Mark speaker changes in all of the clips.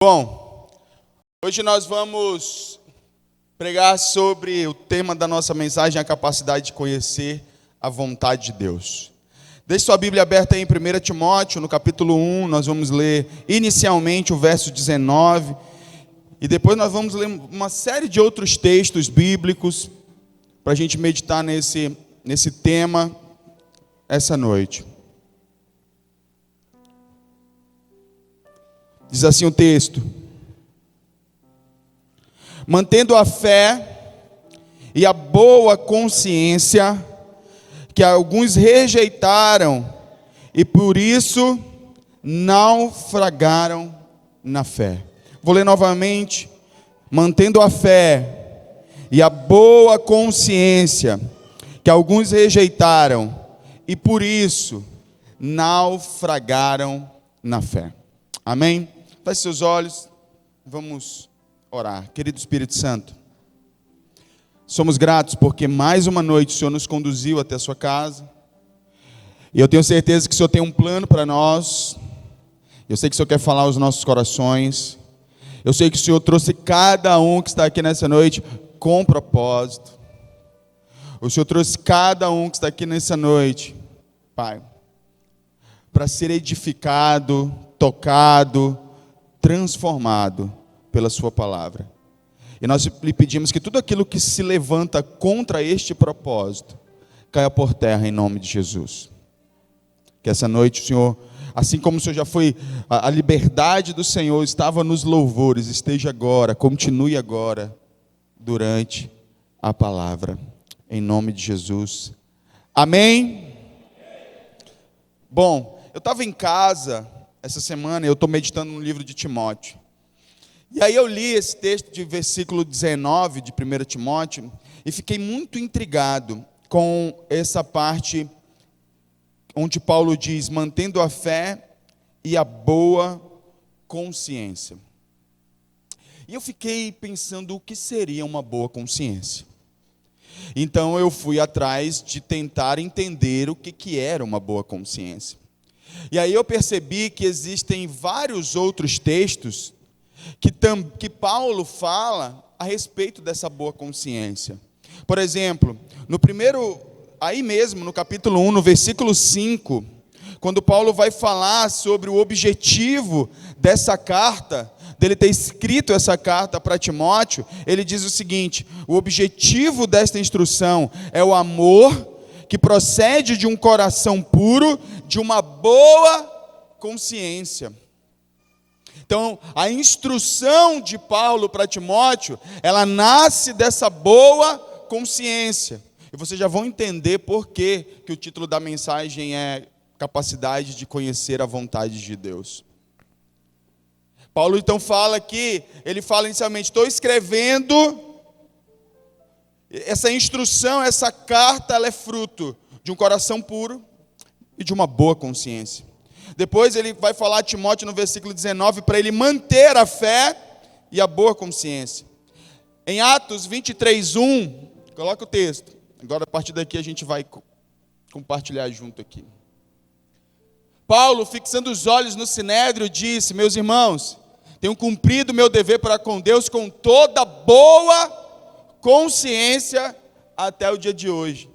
Speaker 1: Bom, hoje nós vamos pregar sobre o tema da nossa mensagem, a capacidade de conhecer a vontade de Deus. Deixe sua Bíblia aberta aí em 1 Timóteo, no capítulo 1, nós vamos ler inicialmente o verso 19, e depois nós vamos ler uma série de outros textos bíblicos, para a gente meditar nesse tema essa noite. Diz assim o texto: mantendo a fé e a boa consciência que alguns rejeitaram e por isso naufragaram na fé. Vou ler novamente. Mantendo a fé e a boa consciência que alguns rejeitaram e por isso naufragaram na fé. Amém? Feche seus olhos, vamos orar. Querido Espírito Santo, somos gratos porque mais uma noite o Senhor nos conduziu até a sua casa. E eu tenho certeza que o Senhor tem um plano para nós. Eu sei que o Senhor quer falar aos nossos corações. Eu sei que o Senhor trouxe cada um que está aqui nessa noite com propósito. O Senhor trouxe cada um que está aqui nessa noite, Pai, para ser edificado, tocado, transformado pela sua palavra. E nós lhe pedimos que tudo aquilo que se levanta contra este propósito caia por terra em nome de Jesus. Que essa noite o Senhor, assim como o Senhor já foi, a liberdade do Senhor estava nos louvores, esteja agora, continue agora, durante a palavra, em nome de Jesus. Amém? Bom, eu estava em casa essa semana, eu estou meditando no livro de Timóteo. E aí eu li esse texto de versículo 19 de 1 Timóteo e fiquei muito intrigado com essa parte onde Paulo diz, mantendo a fé e a boa consciência. E eu fiquei pensando o que seria uma boa consciência. Então eu fui atrás de tentar entender o que era uma boa consciência. E aí eu percebi que existem vários outros textos que Paulo fala a respeito dessa boa consciência. Por exemplo, aí mesmo no capítulo 1, no versículo 5, quando Paulo vai falar sobre o objetivo dessa carta, dele ter escrito essa carta para Timóteo, ele diz o seguinte: o objetivo desta instrução é o amor que procede de um coração puro, de uma boa consciência. Então, a instrução de Paulo para Timóteo, ela nasce dessa boa consciência. E vocês já vão entender por que o título da mensagem é capacidade de conhecer a vontade de Deus. Paulo então fala aqui, ele fala inicialmente, estou escrevendo. Essa instrução, essa carta, ela é fruto de um coração puro e de uma boa consciência. Depois ele vai falar a Timóteo no versículo 19 para ele manter a fé e a boa consciência. Em Atos 23:1, coloca o texto. Agora a partir daqui a gente vai compartilhar junto aqui. Paulo, fixando os olhos no sinédrio, disse: meus irmãos, tenho cumprido meu dever para com Deus com toda boa consciência até o dia de hoje.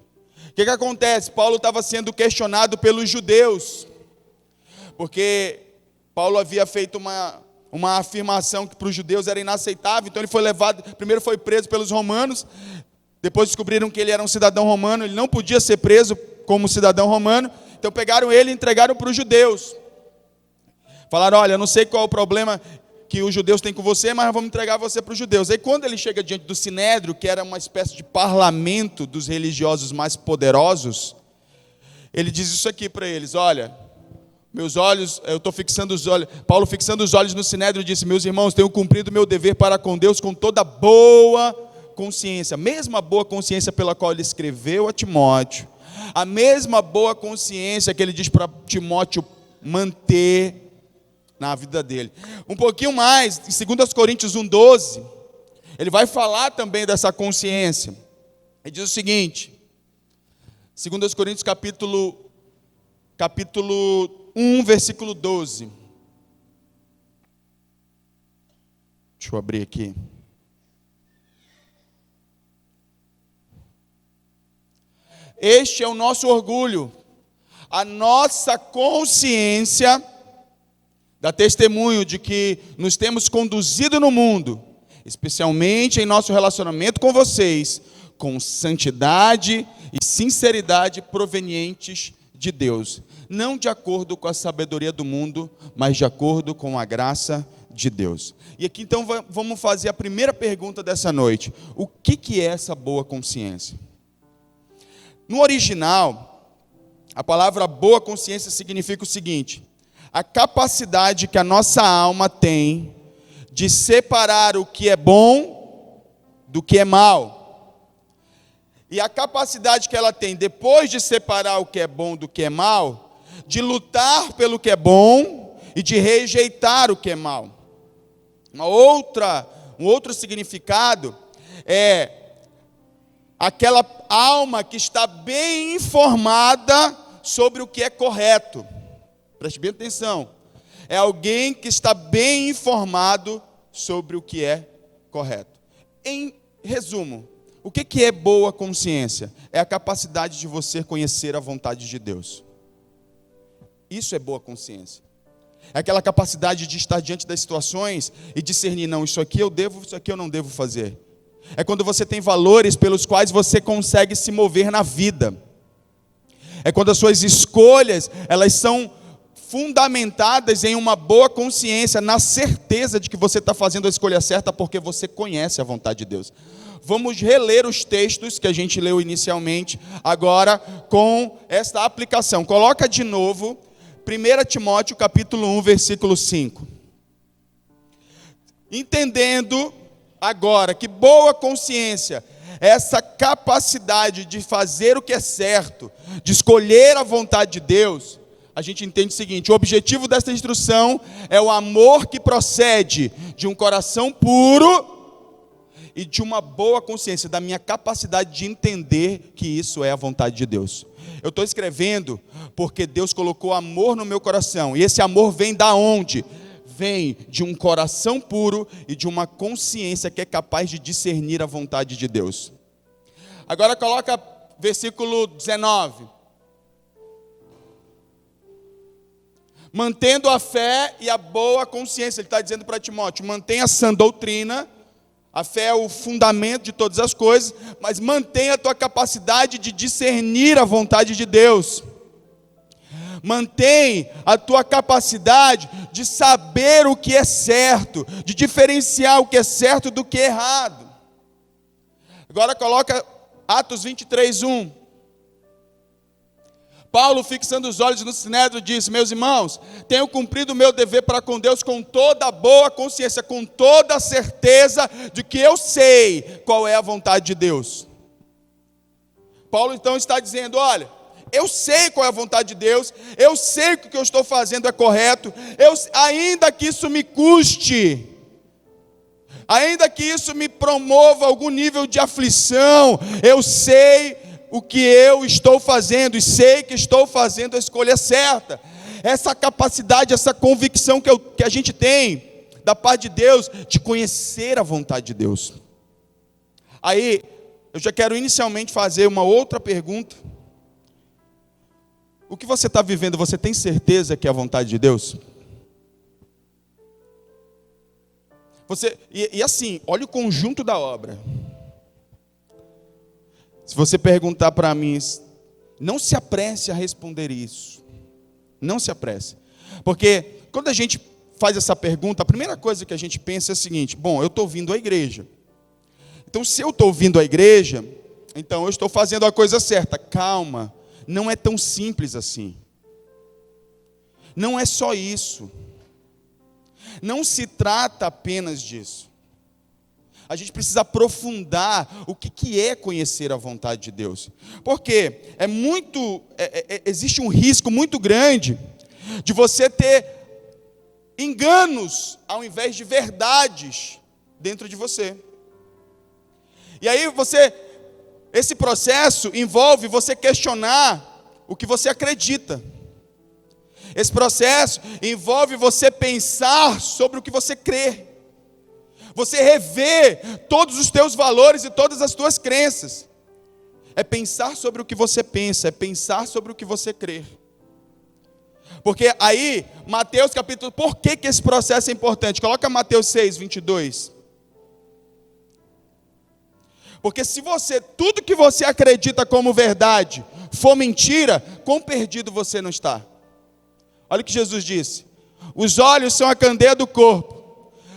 Speaker 1: O que acontece? Paulo estava sendo questionado pelos judeus, porque Paulo havia feito uma afirmação que para os judeus era inaceitável, então ele foi levado, primeiro foi preso pelos romanos, depois descobriram que ele era um cidadão romano, ele não podia ser preso como cidadão romano, então pegaram ele e entregaram para os judeus. Falaram, olha, eu não sei qual é o problema que os judeus têm com você, mas vamos entregar você para os judeus. Aí quando ele chega diante do sinédrio, que era uma espécie de parlamento dos religiosos mais poderosos, ele diz isso aqui para eles: olha, meus olhos, eu estou fixando os olhos, Paulo fixando os olhos no sinédrio disse: meus irmãos, tenho cumprido meu dever para com Deus com toda boa consciência, a mesma boa consciência pela qual ele escreveu a Timóteo, a mesma boa consciência que ele diz para Timóteo manter na vida dele. Um pouquinho mais, em 2 Coríntios 1:12, ele vai falar também dessa consciência. Ele diz o seguinte, 2 Coríntios capítulo 1, versículo 12. Deixa eu abrir aqui. Este é o nosso orgulho, a nossa consciência dá testemunho de que nos temos conduzido no mundo, especialmente em nosso relacionamento com vocês, com santidade e sinceridade provenientes de Deus, não de acordo com a sabedoria do mundo, mas de acordo com a graça de Deus. E aqui então vamos fazer a primeira pergunta dessa noite: o que é essa boa consciência? No original, a palavra boa consciência significa o seguinte: a capacidade que a nossa alma tem de separar o que é bom do que é mal. E a capacidade que ela tem, depois de separar o que é bom do que é mal, de lutar pelo que é bom e de rejeitar o que é mal. Um outro significado é aquela alma que está bem informada sobre o que é correto. Preste bem atenção. É alguém que está bem informado sobre o que é correto. Em resumo, o que é boa consciência? É a capacidade de você conhecer a vontade de Deus. Isso é boa consciência. É aquela capacidade de estar diante das situações e discernir: não, isso aqui eu devo, isso aqui eu não devo fazer. É quando você tem valores pelos quais você consegue se mover na vida. É quando as suas escolhas, elas são fundamentadas em uma boa consciência, na certeza de que você está fazendo a escolha certa porque você conhece a vontade de Deus. Vamos reler os textos que a gente leu inicialmente, agora com esta aplicação. Coloca de novo 1 Timóteo capítulo 1, versículo 5. Entendendo agora que boa consciência é essa capacidade de fazer o que é certo, de escolher a vontade de Deus, a gente entende o seguinte: o objetivo desta instrução é o amor que procede de um coração puro e de uma boa consciência, da minha capacidade de entender que isso é a vontade de Deus. Eu estou escrevendo porque Deus colocou amor no meu coração, e esse amor vem da onde? Vem de um coração puro e de uma consciência que é capaz de discernir a vontade de Deus. Agora coloca versículo 19. Mantendo a fé e a boa consciência, ele está dizendo para Timóteo: mantenha a sã doutrina. A fé é o fundamento de todas as coisas, mas mantenha a tua capacidade de discernir a vontade de Deus. Mantém a tua capacidade de saber o que é certo, de diferenciar o que é certo do que é errado. Agora coloca Atos 23, 1. Paulo, fixando os olhos no sinédrio, disse: meus irmãos, tenho cumprido o meu dever para com Deus com toda a boa consciência, com toda a certeza de que eu sei qual é a vontade de Deus. Paulo então está dizendo: olha, eu sei qual é a vontade de Deus, eu sei que o que eu estou fazendo é correto, ainda que isso me custe, ainda que isso me promova algum nível de aflição, eu sei o que eu estou fazendo e sei que estou fazendo a escolha certa. Essa capacidade, essa convicção que a gente tem da parte de Deus, de conhecer a vontade de Deus. Aí, eu já quero inicialmente fazer uma outra pergunta. O que você está vivendo, você tem certeza que é a vontade de Deus? E assim, olha o conjunto da obra. Se você perguntar para mim, não se apresse a responder isso. Não se apresse. Porque quando a gente faz essa pergunta, a primeira coisa que a gente pensa é a seguinte: bom, eu estou vindo à igreja. Então, se eu estou vindo à igreja, então eu estou fazendo a coisa certa. Calma, não é tão simples assim. Não é só isso. Não se trata apenas disso. A gente precisa aprofundar o que é conhecer a vontade de Deus. Porque existe um risco muito grande de você ter enganos ao invés de verdades dentro de você. E aí esse processo envolve você questionar o que você acredita. Esse processo envolve você pensar sobre o que você crê. Você rever todos os teus valores e todas as tuas crenças. É pensar sobre o que você pensa, é pensar sobre o que você crê. Porque aí, Mateus capítulo... Por que esse processo é importante? Coloca Mateus 6, 22. Porque se tudo que você acredita como verdade for mentira, quão perdido você não está? Olha o que Jesus disse. Os olhos são a candeia do corpo.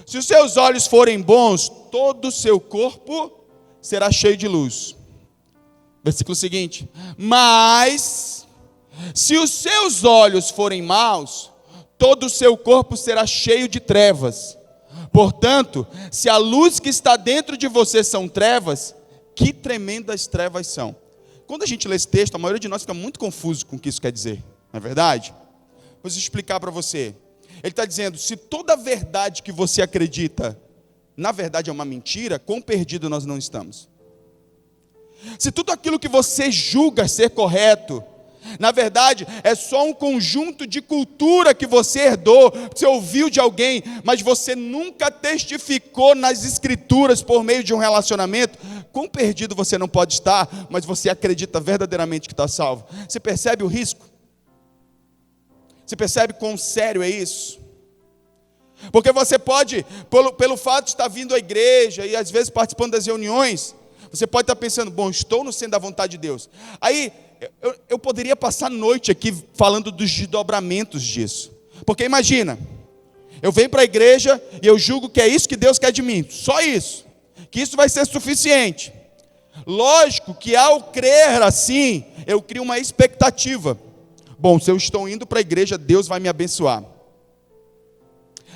Speaker 1: Se os seus olhos forem bons, todo o seu corpo será cheio de luz. Versículo seguinte. Mas, se os seus olhos forem maus, todo o seu corpo será cheio de trevas. Portanto, se a luz que está dentro de você são trevas, que tremendas trevas são. Quando a gente lê esse texto, a maioria de nós fica muito confuso com o que isso quer dizer. Não é verdade? Vou explicar para você. Ele está dizendo, se toda a verdade que você acredita, na verdade é uma mentira, quão perdido nós não estamos. Se tudo aquilo que você julga ser correto, na verdade é só um conjunto de cultura que você herdou, você ouviu de alguém, mas você nunca testificou nas escrituras por meio de um relacionamento, quão perdido você não pode estar, mas você acredita verdadeiramente que está salvo. Você percebe o risco? Você percebe quão sério é isso? Porque você pode, pelo fato de estar vindo à igreja e às vezes participando das reuniões, você pode estar pensando, bom, estou no centro da vontade de Deus. Aí, eu poderia passar a noite aqui falando dos desdobramentos disso. Porque imagina, eu venho para a igreja e eu julgo que é isso que Deus quer de mim, só isso. Que isso vai ser suficiente. Lógico que ao crer assim, eu crio uma expectativa. Bom, se eu estou indo para a igreja, Deus vai me abençoar.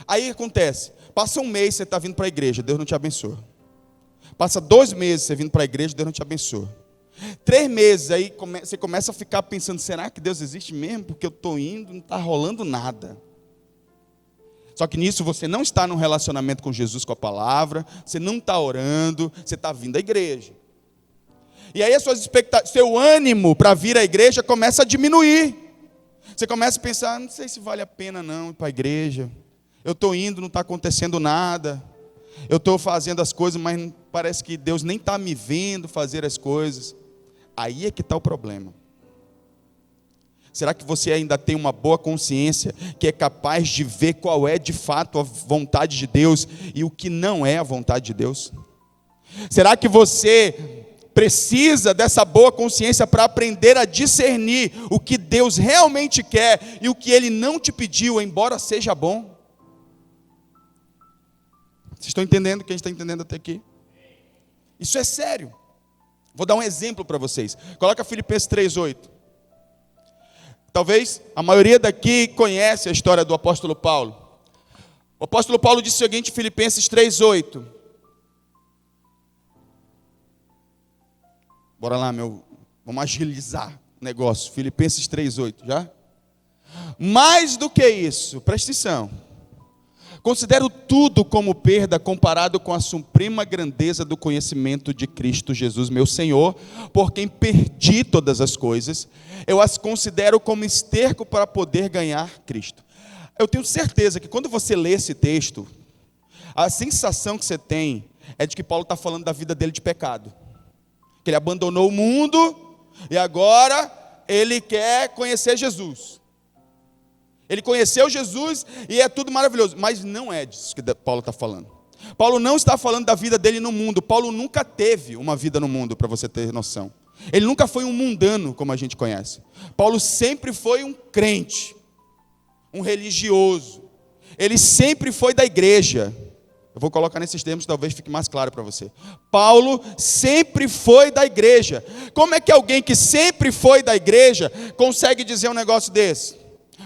Speaker 1: Aí acontece, passa um mês você está vindo para a igreja, Deus não te abençoa. Passa 2 meses você vindo para a igreja, Deus não te abençoa. 3 meses, aí você começa a ficar pensando, será que Deus existe mesmo? Porque eu estou indo, não está rolando nada. Só que nisso você não está num relacionamento com Jesus, com a palavra, você não está orando, você está vindo à igreja. E aí as suas expectativas, seu ânimo para vir à igreja começa a diminuir. Você começa a pensar, não sei se vale a pena não ir para a igreja. Eu estou indo, não está acontecendo nada. Eu estou fazendo as coisas, mas parece que Deus nem está me vendo fazer as coisas. Aí é que está o problema. Será que você ainda tem uma boa consciência, que é capaz de ver qual é de fato a vontade de Deus e o que não é a vontade de Deus? Será que você precisa dessa boa consciência para aprender a discernir o que Deus realmente quer e o que Ele não te pediu, embora seja bom? Vocês estão entendendo? Quem está entendendo até aqui? Isso é sério. Vou dar um exemplo para vocês. Coloca Filipenses 3:8. Talvez a maioria daqui conhece a história do apóstolo Paulo. O apóstolo Paulo disse o seguinte, Filipenses 3:8. Bora lá, vamos agilizar o negócio. Filipenses 3:8, já? Mais do que isso, presta atenção. Considero tudo como perda comparado com a suprema grandeza do conhecimento de Cristo Jesus, meu Senhor, por quem perdi todas as coisas. Eu as considero como esterco para poder ganhar Cristo. Eu tenho certeza que quando você lê esse texto, a sensação que você tem é de que Paulo está falando da vida dele de pecado. Que ele abandonou o mundo e agora ele quer conhecer Jesus. Ele conheceu Jesus e é tudo maravilhoso. Mas não é disso que Paulo está falando. Paulo não está falando da vida dele no mundo. Paulo nunca teve uma vida no mundo, para você ter noção. Ele nunca foi um mundano, como a gente conhece. Paulo sempre foi um crente, um religioso. Ele sempre foi da igreja. Eu vou colocar nesses termos, talvez fique mais claro para você. Paulo sempre foi da igreja. Como é que alguém que sempre foi da igreja consegue dizer um negócio desse?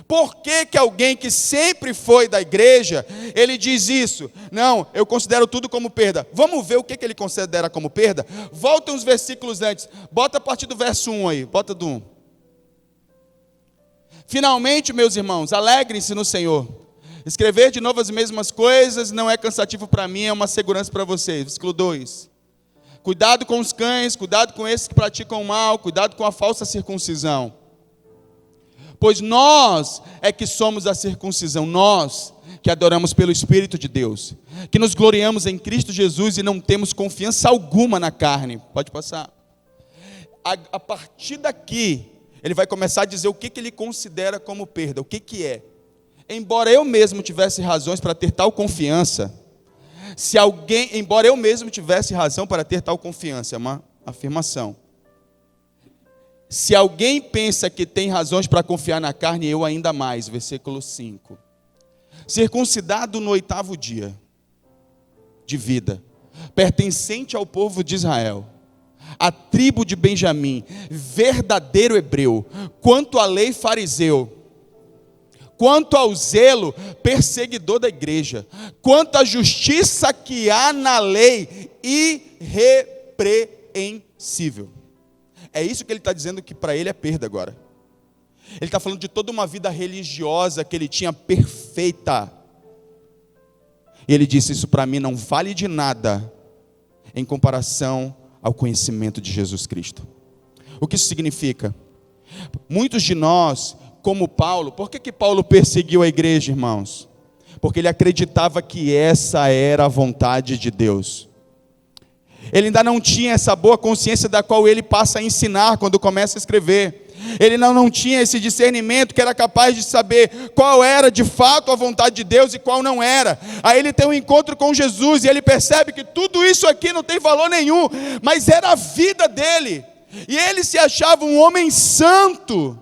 Speaker 1: Por que alguém que sempre foi da igreja, ele diz isso? Não, eu considero tudo como perda. Vamos ver o que ele considera como perda? Volta uns versículos antes. Bota a partir do verso 1 aí. Bota do 1. Finalmente, meus irmãos, alegrem-se no Senhor. Escrever de novo as mesmas coisas não é cansativo para mim, é uma segurança para vocês. Versículo 2. Cuidado com os cães, cuidado com esses que praticam o mal, cuidado com a falsa circuncisão. Pois nós é que somos a circuncisão, nós que adoramos pelo Espírito de Deus, que nos gloriamos em Cristo Jesus e não temos confiança alguma na carne. Pode passar. A partir daqui, ele vai começar a dizer o que ele considera como perda, o que é. Embora eu mesmo tivesse razões para ter tal confiança, embora eu mesmo tivesse razão para ter tal confiança, é uma afirmação. Se alguém pensa que tem razões para confiar na carne, eu ainda mais. Versículo 5. Circuncidado no 8º dia de vida, pertencente ao povo de Israel, a tribo de Benjamim, verdadeiro hebreu, quanto à lei fariseu, quanto ao zelo perseguidor da igreja, quanto à justiça que há na lei, irrepreensível. É isso que ele está dizendo que para ele é perda agora. Ele está falando de toda uma vida religiosa que ele tinha perfeita. E ele disse, isso para mim não vale de nada em comparação ao conhecimento de Jesus Cristo. O que isso significa? Muitos de nós, como Paulo, por que Paulo perseguiu a igreja, irmãos? Porque ele acreditava que essa era a vontade de Deus. Ele ainda não tinha essa boa consciência da qual ele passa a ensinar quando começa a escrever. Ele não tinha esse discernimento que era capaz de saber qual era de fato a vontade de Deus e qual não era. Aí ele tem um encontro com Jesus e ele percebe que tudo isso aqui não tem valor nenhum, mas era a vida dele. E ele se achava um homem santo,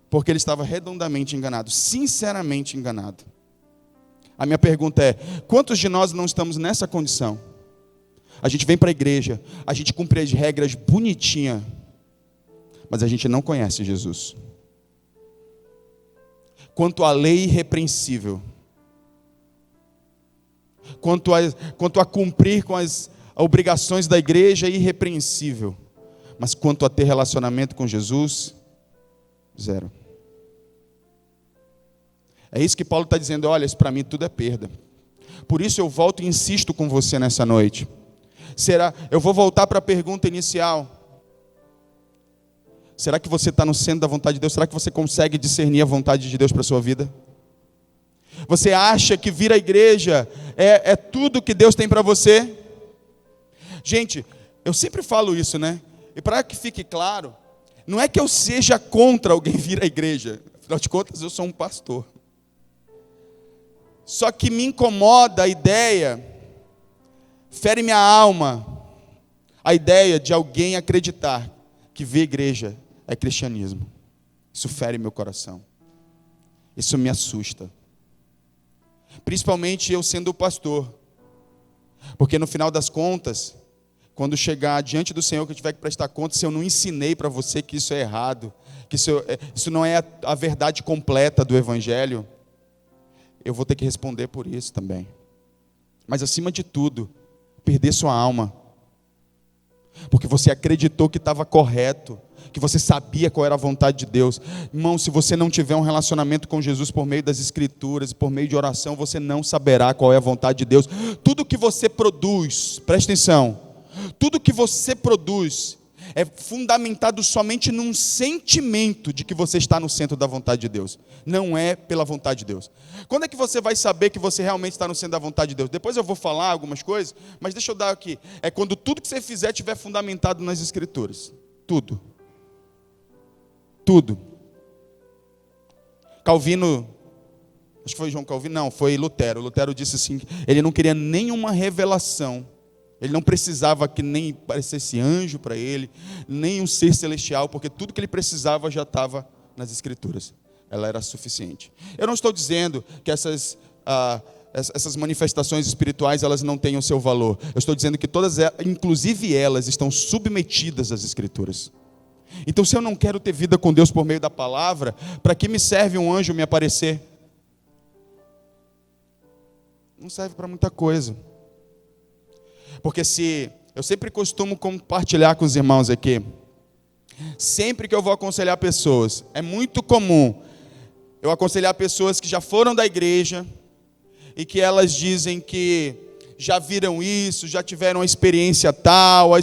Speaker 1: porque ele estava redondamente enganado, sinceramente enganado. A minha pergunta é, quantos de nós não estamos nessa condição? A gente vem para a igreja, a gente cumpre as regras bonitinha, mas a gente não conhece Jesus. Quanto à lei irrepreensível, quanto a cumprir com as obrigações da igreja, é irrepreensível. Mas quanto a ter relacionamento com Jesus, zero. É isso que Paulo está dizendo, olha, isso para mim tudo é perda. Por isso eu volto e insisto com você nessa noite. Eu vou voltar para a pergunta inicial. Será que você está no centro da vontade de Deus? Será que você consegue discernir a vontade de Deus para a sua vida? Você acha que vir à igreja é tudo que Deus tem para você? Gente, eu sempre falo isso, né? E para que fique claro, não é que eu seja contra alguém vir à igreja. Afinal de contas, eu sou um pastor. Só que me incomoda a ideia, fere minha alma, a ideia de alguém acreditar que vir à igreja é cristianismo. Isso fere meu coração. Isso me assusta. Principalmente eu sendo o pastor. Porque no final das contas, quando chegar diante do Senhor que eu tiver que prestar conta, se eu não ensinei para você que isso é errado, que isso não é a verdade completa do Evangelho, eu vou ter que responder por isso também. Mas acima de tudo, perder sua alma. Porque você acreditou que estava correto, que você sabia qual era a vontade de Deus. Irmão, se você não tiver um relacionamento com Jesus por meio das Escrituras, por meio de oração, você não saberá qual é a vontade de Deus. Tudo que você produz, presta atenção, tudo que você produz é fundamentado somente num sentimento de que você está no centro da vontade de Deus. Não é pela vontade de Deus. Quando é que você vai saber que você realmente está no centro da vontade de Deus? Depois eu vou falar algumas coisas, mas deixa eu dar aqui. É quando tudo que você fizer estiver fundamentado nas Escrituras. Tudo. Tudo. Calvino, acho que foi João Calvino, não, foi Lutero. Lutero disse assim, ele não queria nenhuma revelação. Ele não precisava que nem parecesse anjo para ele, nem um ser celestial, porque tudo que ele precisava já estava nas Escrituras. Ela era suficiente. Eu não estou dizendo que essas manifestações espirituais elas não tenham seu valor. Eu estou dizendo que todas elas, inclusive elas, estão submetidas às Escrituras. Então, se eu não quero ter vida com Deus por meio da palavra, para que me serve um anjo me aparecer? Não serve para muita coisa. Porque eu sempre costumo compartilhar com os irmãos aqui, sempre que eu vou aconselhar pessoas, é muito comum eu aconselhar pessoas que já foram da igreja e que elas dizem que já viram isso, já tiveram a experiência tal,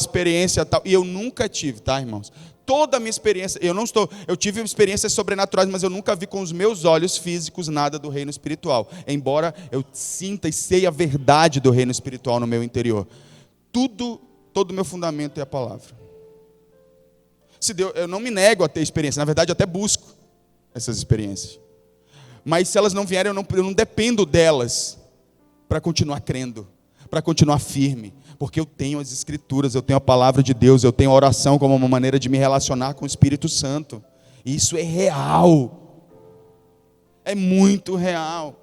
Speaker 1: e eu nunca tive, tá, irmãos? toda a minha experiência, eu tive experiências sobrenaturais, mas eu nunca vi com os meus olhos físicos nada do reino espiritual, embora eu sinta e sei a verdade do reino espiritual no meu interior. Todo o meu fundamento é a palavra. Eu não me nego a ter experiência, na verdade eu até busco essas experiências. Mas se elas não vierem, eu não dependo delas para continuar crendo, para continuar firme, porque eu tenho as Escrituras, eu tenho a palavra de Deus, eu tenho a oração como uma maneira de me relacionar com o Espírito Santo. E isso é real, é muito real.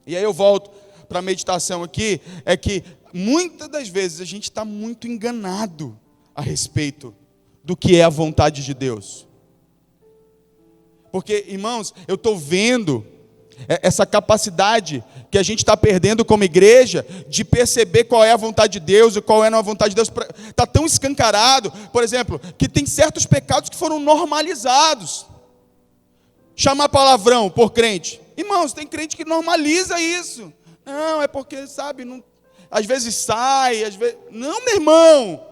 Speaker 1: E aí eu volto para a meditação aqui, é que muitas das vezes a gente está muito enganado a respeito do que é a vontade de Deus. Porque, irmãos, eu estou vendo essa capacidade que a gente está perdendo como igreja de perceber qual é a vontade de Deus e qual é a não a vontade de Deus. Está tão escancarado, por exemplo, que tem certos pecados que foram normalizados. Chamar palavrão por crente. Irmãos, tem crente que normaliza isso. Não, é porque, sabe, não, às vezes sai, às vezes... Não, meu irmão.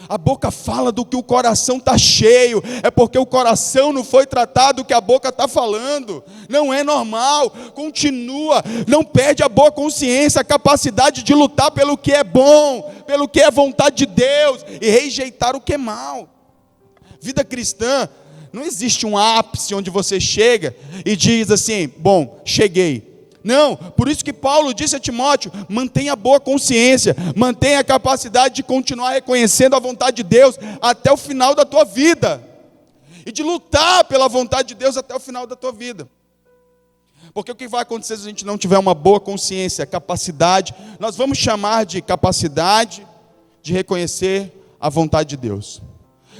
Speaker 1: A boca fala do que o coração está cheio. É porque o coração não foi tratado do que a boca está falando. Não é normal. Continua. Não perde a boa consciência, a capacidade de lutar pelo que é bom, pelo que é vontade de Deus, e rejeitar o que é mal. Vida cristã, não existe um ápice onde você chega e diz assim, bom, cheguei. Não, por isso que Paulo disse a Timóteo, mantenha boa consciência, mantenha a capacidade de continuar reconhecendo a vontade de Deus até o final da tua vida. E de lutar pela vontade de Deus até o final da tua vida. Porque o que vai acontecer se a gente não tiver uma boa consciência, capacidade, nós vamos chamar de capacidade de reconhecer a vontade de Deus.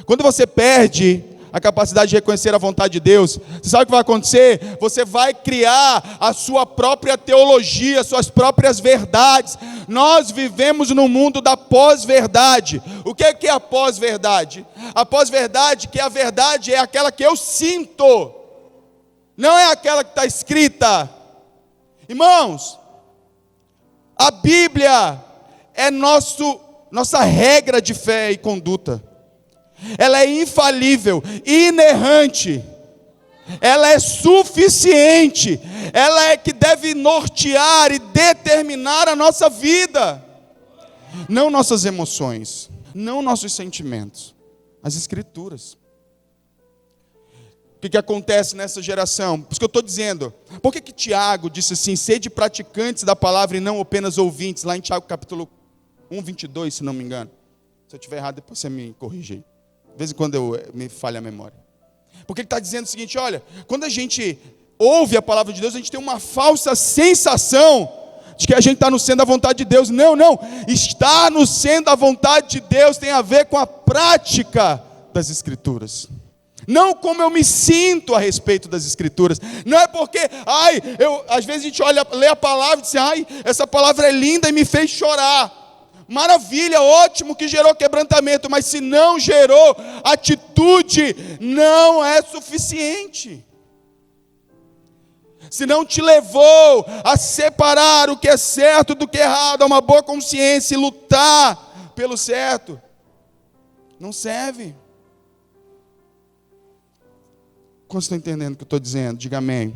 Speaker 1: Quando você perde a capacidade de reconhecer a vontade de Deus, você sabe o que vai acontecer? Você vai criar a sua própria teologia, suas próprias verdades. Nós vivemos no mundo da pós-verdade. O que é a pós-verdade? A pós-verdade, que a verdade é aquela que eu sinto, não é aquela que está escrita. Irmãos, a Bíblia é nossa regra de fé e conduta. Ela é infalível, inerrante, ela é suficiente, ela é que deve nortear e determinar a nossa vida, não nossas emoções, não nossos sentimentos, as Escrituras. O que acontece nessa geração? Por isso que eu estou dizendo, por que Tiago disse assim, sede praticantes da palavra e não apenas ouvintes, lá em Tiago capítulo 1, 22, se não me engano. Se eu estiver errado, depois você me corrige aí. De vez em quando me falha a memória. Porque ele está dizendo o seguinte, olha, quando a gente ouve a palavra de Deus, a gente tem uma falsa sensação de que a gente está no centro da vontade de Deus. Não, estar no centro da vontade de Deus tem a ver com a prática das Escrituras. Não como eu me sinto a respeito das Escrituras. Não é porque, às vezes a gente lê a palavra e diz, essa palavra é linda e me fez chorar. Maravilha, ótimo que gerou quebrantamento, mas se não gerou atitude, não é suficiente. Se não te levou a separar o que é certo do que é errado, a uma boa consciência e lutar pelo certo, não serve. Quando estão entendendo o que eu estou dizendo? Diga amém.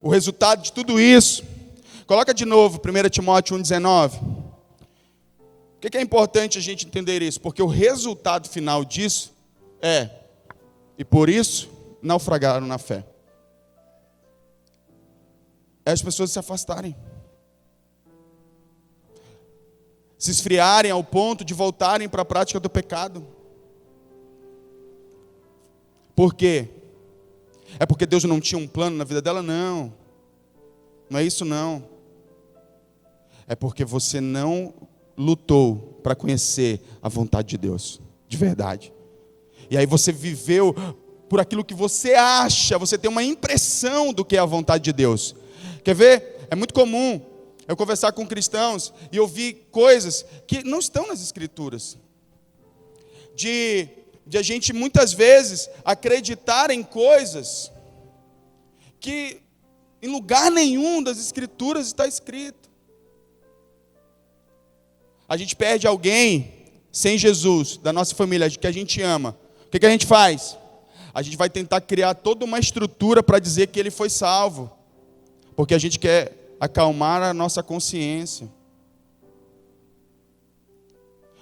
Speaker 1: O resultado de tudo isso, coloca de novo 1 Timóteo 1,19. Por que é importante a gente entender isso? Porque o resultado final disso e por isso, naufragaram na fé. É as pessoas se afastarem. Se esfriarem ao ponto de voltarem para a prática do pecado. Por quê? É porque Deus não tinha um plano na vida dela? Não. Não é isso não. É porque você não lutou para conhecer a vontade de Deus, de verdade. E aí você viveu por aquilo que você acha, você tem uma impressão do que é a vontade de Deus. Quer ver? É muito comum eu conversar com cristãos e ouvir coisas que não estão nas Escrituras. De a gente muitas vezes acreditar em coisas que em lugar nenhum das Escrituras está escrito. A gente perde alguém sem Jesus, da nossa família, que a gente ama, o que a gente faz? A gente vai tentar criar toda uma estrutura para dizer que ele foi salvo, porque a gente quer acalmar a nossa consciência.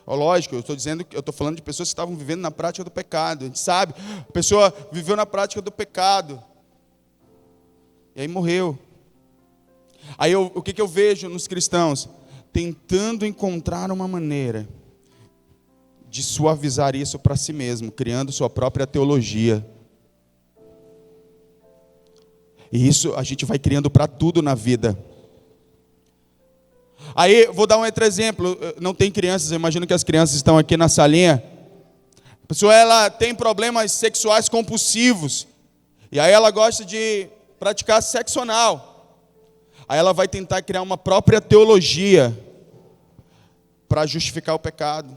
Speaker 1: Lógico, eu estou falando de pessoas que estavam vivendo na prática do pecado. A gente sabe, a pessoa viveu na prática do pecado, e aí morreu. Aí o que eu vejo nos cristãos? Tentando encontrar uma maneira de suavizar isso para si mesmo, criando sua própria teologia. E isso a gente vai criando para tudo na vida. Aí, vou dar um outro exemplo. Não tem crianças, eu imagino que as crianças estão aqui na salinha. A pessoa, ela tem problemas sexuais compulsivos. E aí ela gosta de praticar sexo anal. Aí ela vai tentar criar uma própria teologia para justificar o pecado.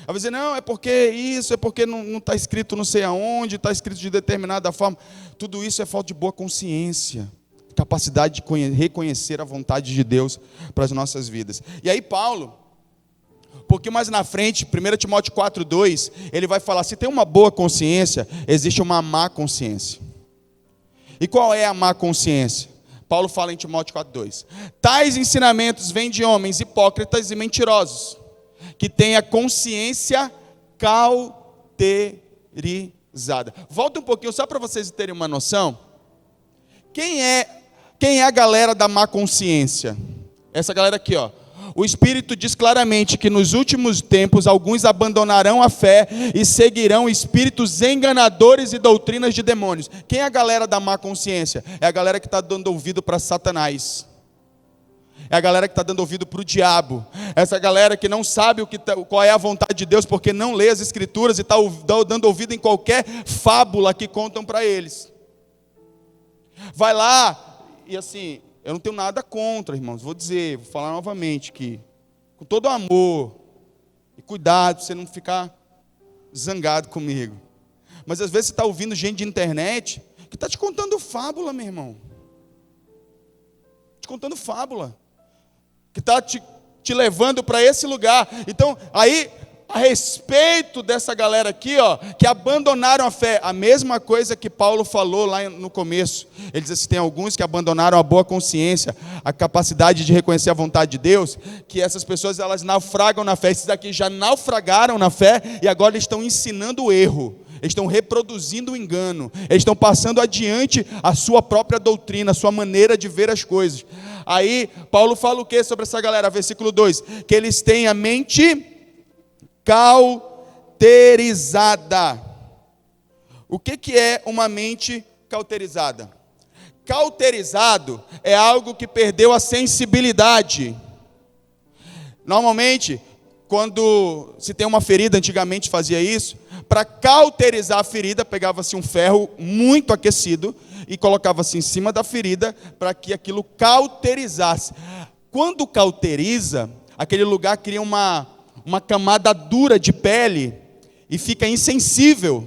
Speaker 1: Ela vai dizer, não, é porque isso, é porque não está escrito não sei aonde, está escrito de determinada forma. Tudo isso é falta de boa consciência, capacidade de reconhecer a vontade de Deus para as nossas vidas. E aí Paulo, um pouquinho mais na frente, 1 Timóteo 4,2, ele vai falar, se tem uma boa consciência, existe uma má consciência. E qual é a má consciência? Paulo fala em Timóteo 4,2. Tais ensinamentos vêm de homens hipócritas e mentirosos, que têm a consciência cauterizada. Volta um pouquinho, só para vocês terem uma noção. Quem é a galera da má consciência? Essa galera aqui, ó. O Espírito diz claramente que nos últimos tempos alguns abandonarão a fé e seguirão espíritos enganadores e doutrinas de demônios. Quem é a galera da má consciência? É a galera que está dando ouvido para Satanás. É a galera que está dando ouvido para o diabo. Essa galera que não sabe qual é a vontade de Deus, porque não lê as Escrituras e está dando ouvido em qualquer fábula que contam para eles. Vai lá, e assim, eu não tenho nada contra, irmãos, vou falar novamente que, com todo amor, e cuidado, para você não ficar zangado comigo. Mas às vezes você está ouvindo gente de internet, que está te contando fábula, meu irmão. Te contando fábula. Que está te levando para esse lugar. Então, aí, a respeito dessa galera aqui, ó, que abandonaram a fé, a mesma coisa que Paulo falou lá no começo. Ele diz assim, tem alguns que abandonaram a boa consciência, a capacidade de reconhecer a vontade de Deus, que essas pessoas, elas naufragam na fé. Esses daqui já naufragaram na fé e agora eles estão ensinando o erro. Eles estão reproduzindo o engano. Eles estão passando adiante a sua própria doutrina, a sua maneira de ver as coisas. Aí, Paulo fala o que sobre essa galera? Versículo 2. Que eles têm a mente cauterizada. O que é uma mente cauterizada? Cauterizado é algo que perdeu a sensibilidade. Normalmente, quando se tem uma ferida, antigamente fazia isso, para cauterizar a ferida, pegava-se um ferro muito aquecido e colocava-se em cima da ferida para que aquilo cauterizasse. Quando cauteriza, aquele lugar cria uma camada dura de pele e fica insensível.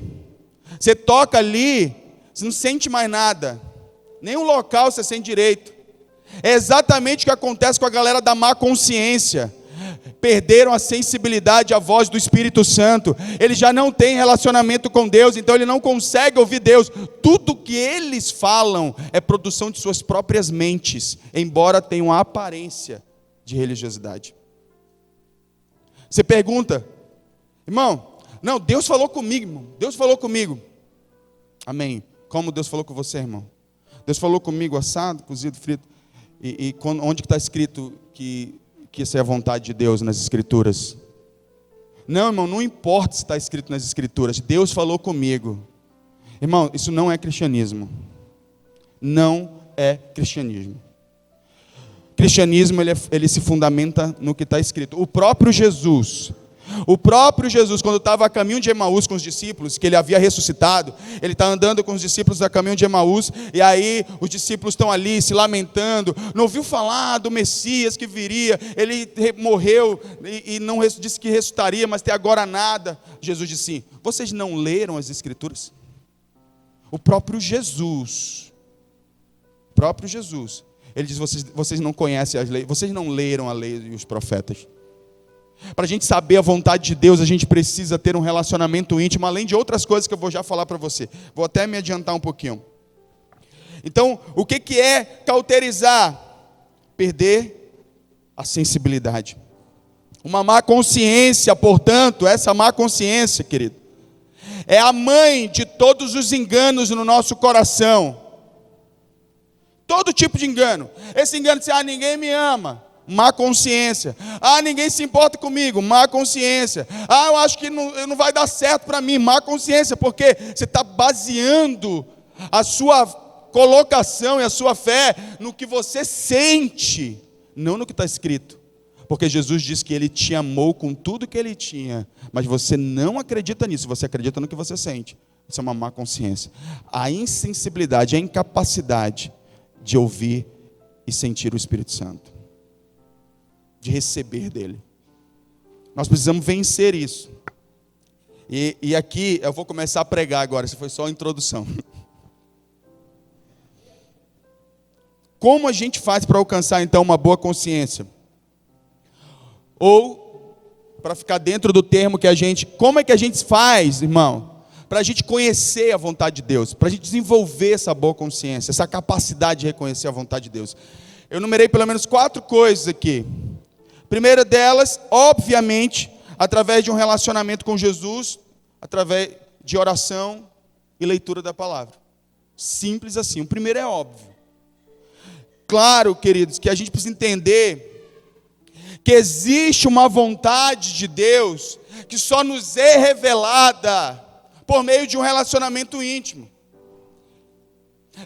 Speaker 1: Você toca ali, você não sente mais nada, nenhum local você sente direito. É exatamente o que acontece com a galera da má consciência. Perderam a sensibilidade à voz do Espírito Santo. Ele já não tem relacionamento com Deus, então ele não consegue ouvir Deus. Tudo que eles falam é produção de suas próprias mentes, embora tenham a aparência de religiosidade. Você pergunta, irmão, não, Deus falou comigo, irmão. Deus falou comigo. Amém. Como Deus falou com você, irmão? Deus falou comigo assado, cozido, frito. Onde que está escrito que essa é a vontade de Deus nas Escrituras? Não, irmão, não importa se está escrito nas Escrituras. Deus falou comigo. Irmão, isso não é cristianismo. Não é cristianismo. Cristianismo, ele se fundamenta no que está escrito. O próprio Jesus, quando estava a caminho de Emaús com os discípulos, que ele havia ressuscitado, ele está andando com os discípulos a caminho de Emaús, e aí os discípulos estão ali se lamentando, não ouviu falar do Messias que viria, ele morreu e não disse que ressuscitaria, mas até agora nada. Jesus disse assim, vocês não leram as Escrituras? O próprio Jesus, ele diz, vocês não conhecem as leis, vocês não leram a lei e os profetas. Para a gente saber a vontade de Deus, a gente precisa ter um relacionamento íntimo, além de outras coisas que eu vou já falar para você. Vou até me adiantar um pouquinho. Então, o que é cauterizar? Perder a sensibilidade. Uma má consciência, portanto, essa má consciência, querido, é a mãe de todos os enganos no nosso coração. Todo tipo de engano. Esse engano de ninguém me ama. Má consciência. Ninguém se importa comigo. Má consciência. Eu acho que não vai dar certo para mim. Má consciência, porque você está baseando a sua colocação e a sua fé no que você sente, não no que está escrito. Porque Jesus disse que Ele te amou com tudo que Ele tinha, mas você não acredita nisso, você acredita no que você sente. Isso é uma má consciência. A insensibilidade, a incapacidade de ouvir e sentir o Espírito Santo, de receber dele. Nós precisamos vencer isso. E aqui eu vou começar a pregar agora. Isso foi só a introdução. Como a gente faz para alcançar então uma boa consciência? Ou, para ficar dentro do termo que como é que a gente faz, irmão? Para a gente conhecer a vontade de Deus, para a gente desenvolver essa boa consciência, essa capacidade de reconhecer a vontade de Deus. Eu numerei pelo menos 4 coisas aqui. Primeira delas, obviamente, através de um relacionamento com Jesus, através de oração e leitura da palavra. Simples assim. O primeiro é óbvio. Claro, queridos, que a gente precisa entender que existe uma vontade de Deus que só nos é revelada por meio de um relacionamento íntimo.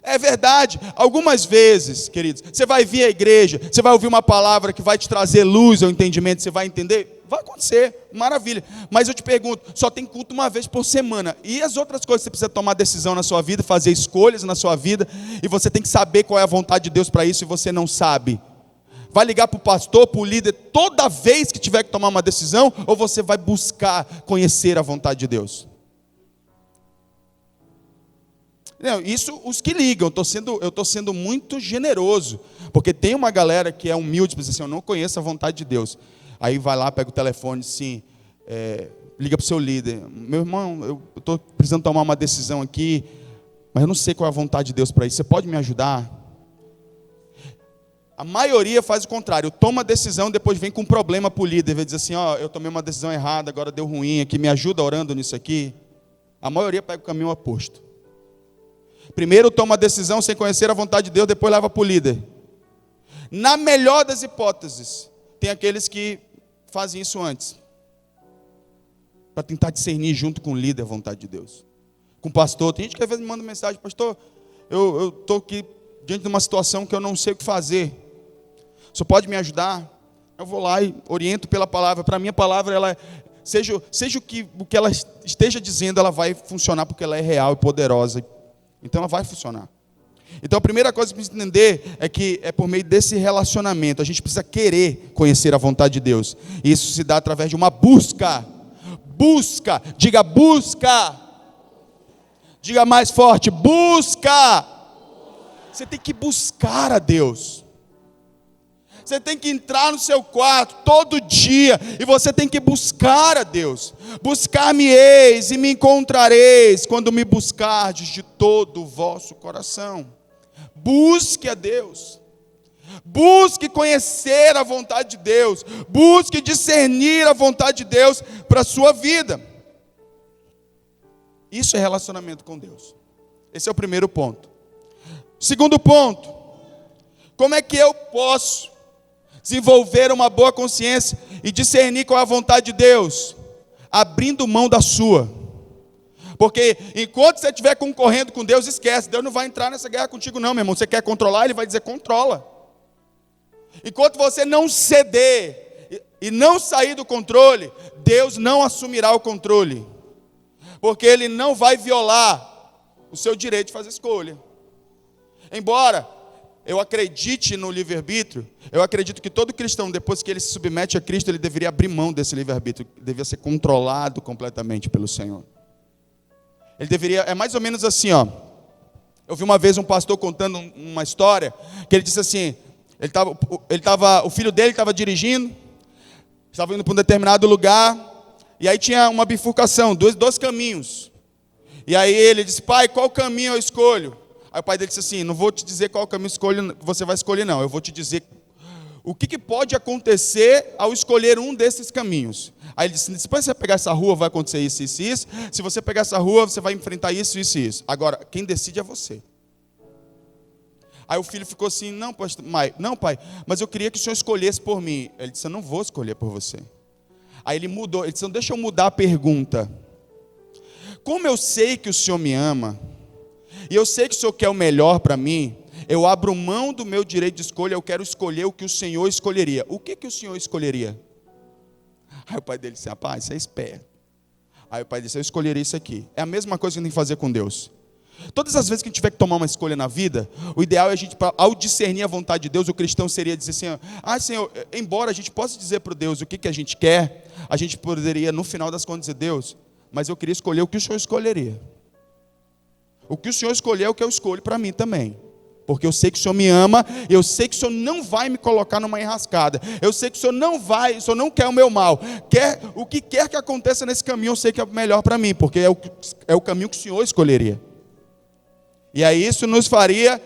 Speaker 1: É verdade, algumas vezes, queridos, você vai vir à igreja, você vai ouvir uma palavra que vai te trazer luz ao entendimento, você vai entender, vai acontecer, maravilha. Mas eu te pergunto, só tem culto uma vez por semana, e as outras coisas você precisa tomar decisão na sua vida, fazer escolhas na sua vida, e você tem que saber qual é a vontade de Deus para isso, e você não sabe. Vai ligar para o pastor, para o líder, toda vez que tiver que tomar uma decisão, ou você vai buscar conhecer a vontade de Deus? Não, isso os que ligam, eu estou sendo muito generoso, porque tem uma galera que é humilde, diz assim, eu não conheço a vontade de Deus. Aí vai lá, pega o telefone, assim, liga para o seu líder, meu irmão, eu estou precisando tomar uma decisão aqui, mas eu não sei qual é a vontade de Deus para isso, você pode me ajudar? A maioria faz o contrário, toma a decisão, depois vem com um problema para o líder, vai dizer assim, eu tomei uma decisão errada, agora deu ruim aqui, me ajuda orando nisso aqui. A maioria pega o caminho oposto. Primeiro toma a decisão sem conhecer a vontade de Deus, depois leva para o líder. Na melhor das hipóteses, tem aqueles que fazem isso antes, para tentar discernir junto com o líder a vontade de Deus. Com o pastor, tem gente que às vezes me manda mensagem, pastor, eu estou aqui diante de uma situação que eu não sei o que fazer. Você pode me ajudar? Eu vou lá e oriento pela palavra. Para mim a palavra, ela seja o que ela esteja dizendo, ela vai funcionar porque ela é real e poderosa. Então ela vai funcionar. Então a primeira coisa que precisa entender é que é por meio desse relacionamento, a gente precisa querer conhecer a vontade de Deus. E isso se dá através de uma busca. Busca, diga busca. Diga mais forte, busca. Você tem que buscar a Deus. Você tem que entrar no seu quarto todo dia e você tem que buscar a Deus. Buscar-me-eis e me encontrareis quando me buscardes de todo o vosso coração. Busque a Deus. Busque conhecer a vontade de Deus. Busque discernir a vontade de Deus para a sua vida. Isso é relacionamento com Deus. Esse é o primeiro ponto. Segundo ponto, como é que eu posso desenvolver uma boa consciência e discernir qual é a vontade de Deus? Abrindo mão da sua. Porque enquanto você estiver concorrendo com Deus, esquece, Deus não vai entrar nessa guerra contigo não, meu irmão. Você quer controlar, Ele vai dizer controla. Enquanto você não ceder e não sair do controle, Deus não assumirá o controle. Porque Ele não vai violar o seu direito de fazer escolha. Embora eu acredite no livre-arbítrio, eu acredito que todo cristão, depois que ele se submete a Cristo, ele deveria abrir mão desse livre-arbítrio, devia ser controlado completamente pelo Senhor. Ele deveria, é mais ou menos assim, eu vi uma vez um pastor contando uma história, que ele disse assim, o filho dele estava dirigindo, Estava indo para um determinado lugar, e aí tinha uma bifurcação, dois caminhos. E aí ele disse: pai, qual caminho eu escolho? Aí o pai dele disse assim: não vou te dizer qual caminho você vai escolher, não. Eu vou te dizer o que pode acontecer ao escolher um desses caminhos. Aí ele disse: depois você pegar essa rua, vai acontecer isso, isso e isso. Se você pegar essa rua, você vai enfrentar isso, isso e isso. Agora, quem decide é você. Aí o filho ficou assim: não, pai, mas eu queria que o senhor escolhesse por mim. Ele disse: eu não vou escolher por você. Aí ele mudou, ele disse: deixa eu mudar a pergunta. Como eu sei que o senhor me ama, e eu sei que o senhor quer o melhor para mim, eu abro mão do meu direito de escolha, eu quero escolher o que o senhor escolheria. O que o senhor escolheria? Aí o pai dele disse: rapaz, você é esperto. Aí o pai disse: eu escolheria isso aqui. É a mesma coisa que a gente tem que fazer com Deus. Todas as vezes que a gente tiver que tomar uma escolha na vida, o ideal é a gente, ao discernir a vontade de Deus, o cristão seria dizer assim: Senhor, embora a gente possa dizer para Deus o que a gente quer, a gente poderia no final das contas dizer: Deus, mas eu queria escolher o que o Senhor escolheria. O que o Senhor escolher é o que eu escolho para mim também. Porque eu sei que o Senhor me ama, eu sei que o Senhor não vai me colocar numa enrascada. Eu sei que o Senhor não quer o meu mal. O que quer que aconteça nesse caminho, eu sei que é melhor para mim, porque é o caminho que o Senhor escolheria. E aí isso nos faria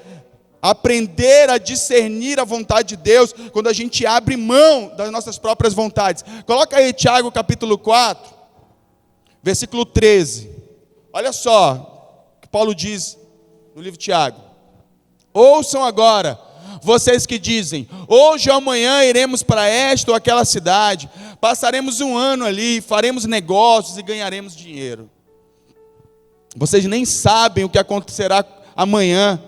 Speaker 1: aprender a discernir a vontade de Deus, quando a gente abre mão das nossas próprias vontades. Coloca aí Tiago capítulo 4, versículo 13. Olha só o que Paulo diz no livro de Tiago: ouçam agora, vocês que dizem: hoje ou amanhã iremos para esta ou aquela cidade, passaremos um ano ali, faremos negócios e ganharemos dinheiro. Vocês nem sabem o que acontecerá amanhã.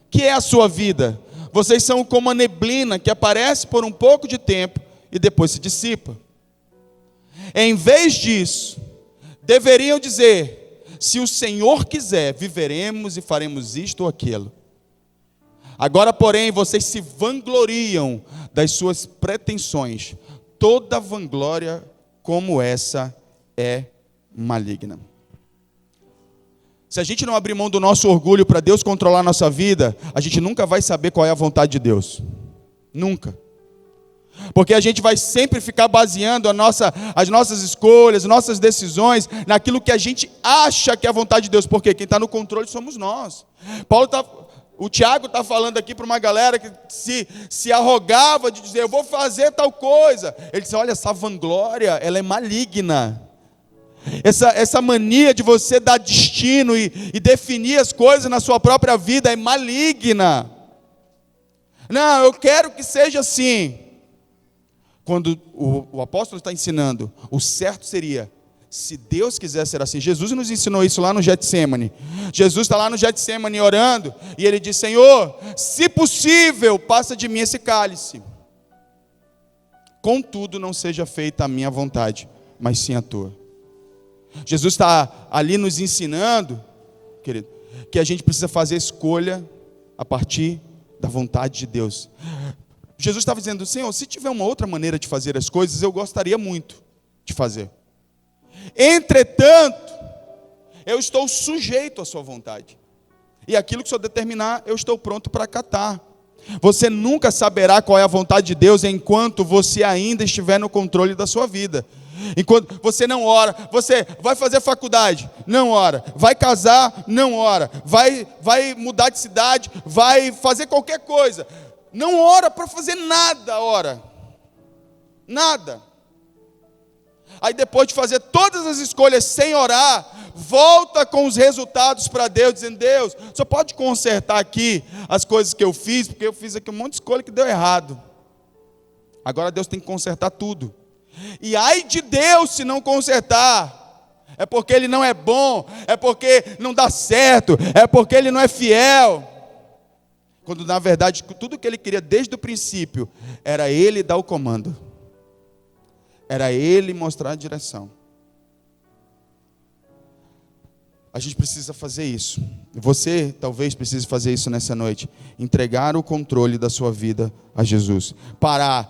Speaker 1: Que é a sua vida? Vocês são como a neblina que aparece por um pouco de tempo e depois se dissipa. Em vez disso, deveriam dizer: se o Senhor quiser, viveremos e faremos isto ou aquilo. Agora, porém, vocês se vangloriam das suas pretensões. Toda vanglória como essa é maligna. Se a gente não abrir mão do nosso orgulho para Deus controlar a nossa vida, a gente nunca vai saber qual é a vontade de Deus. Nunca. Porque a gente vai sempre ficar baseando as nossas escolhas, nossas decisões, naquilo que a gente acha que é a vontade de Deus. Porque quem está no controle somos nós. O Tiago está falando aqui para uma galera que se arrogava de dizer: eu vou fazer tal coisa. Ele disse: olha, essa vanglória, ela é maligna. Essa mania de você dar destino e definir as coisas na sua própria vida é maligna. Não, eu quero que seja assim. Quando o apóstolo está ensinando, o certo seria: se Deus quiser ser assim. Jesus nos ensinou isso lá no Getsemane. Jesus está lá no Getsemane orando, e ele diz: Senhor, se possível, passa de mim esse cálice. Contudo, não seja feita a minha vontade, mas sim a tua. Jesus está ali nos ensinando, querido, que a gente precisa fazer escolha a partir da vontade de Deus. Jesus estava dizendo: Senhor, se tiver uma outra maneira de fazer as coisas, eu gostaria muito de fazer. Entretanto, eu estou sujeito à sua vontade. E aquilo que o Senhor determinar, eu estou pronto para acatar. Você nunca saberá qual é a vontade de Deus enquanto você ainda estiver no controle da sua vida. Enquanto você não ora, você vai fazer faculdade, não ora. Vai casar, não ora. Vai mudar de cidade, vai fazer qualquer coisa. Não ora para fazer nada, ora. Nada. Aí depois de fazer todas as escolhas sem orar, volta com os resultados para Deus, dizendo: Deus, só pode consertar aqui as coisas que eu fiz, porque eu fiz aqui um monte de escolha que deu errado. Agora Deus tem que consertar tudo. E ai de Deus se não consertar. É porque Ele não é bom, é porque não dá certo, é porque Ele não é fiel. Quando na verdade tudo que Ele queria desde o princípio era Ele dar o comando. Era Ele mostrar a direção. A gente precisa fazer isso. Você talvez precise fazer isso nessa noite. Entregar o controle da sua vida a Jesus. Parar.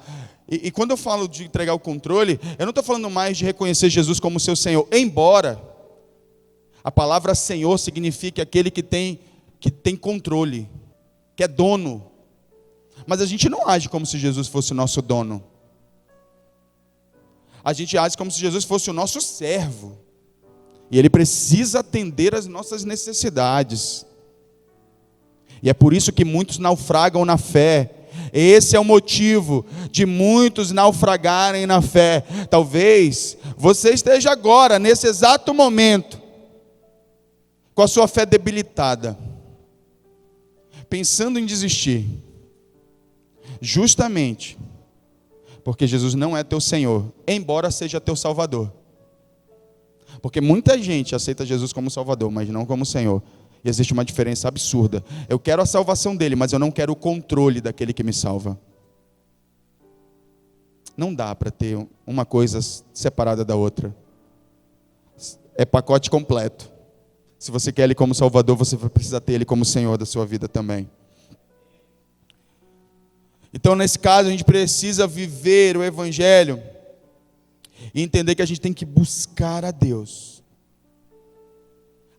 Speaker 1: E quando eu falo de entregar o controle, eu não estou falando mais de reconhecer Jesus como seu Senhor. Embora a palavra Senhor signifique aquele que tem controle, que é dono. Mas a gente não age como se Jesus fosse o nosso dono. a gente age como se Jesus fosse o nosso servo. E Ele precisa atender às nossas necessidades. E é por isso que muitos naufragam na fé. Esse é o motivo de muitos naufragarem na fé. Talvez você esteja agora, nesse exato momento, com a sua fé debilitada, pensando em desistir, justamente porque Jesus não é teu Senhor, embora seja teu Salvador. Porque muita gente aceita Jesus como Salvador, mas não como Senhor. E existe uma diferença absurda. Eu quero a salvação dele, mas eu não quero o controle daquele que me salva. Não dá para ter uma coisa separada da outra. É pacote completo. Se você quer ele como Salvador, você vai precisar ter ele como Senhor da sua vida também. Então, nesse caso, a gente precisa viver o Evangelho e entender que a gente tem que buscar a Deus,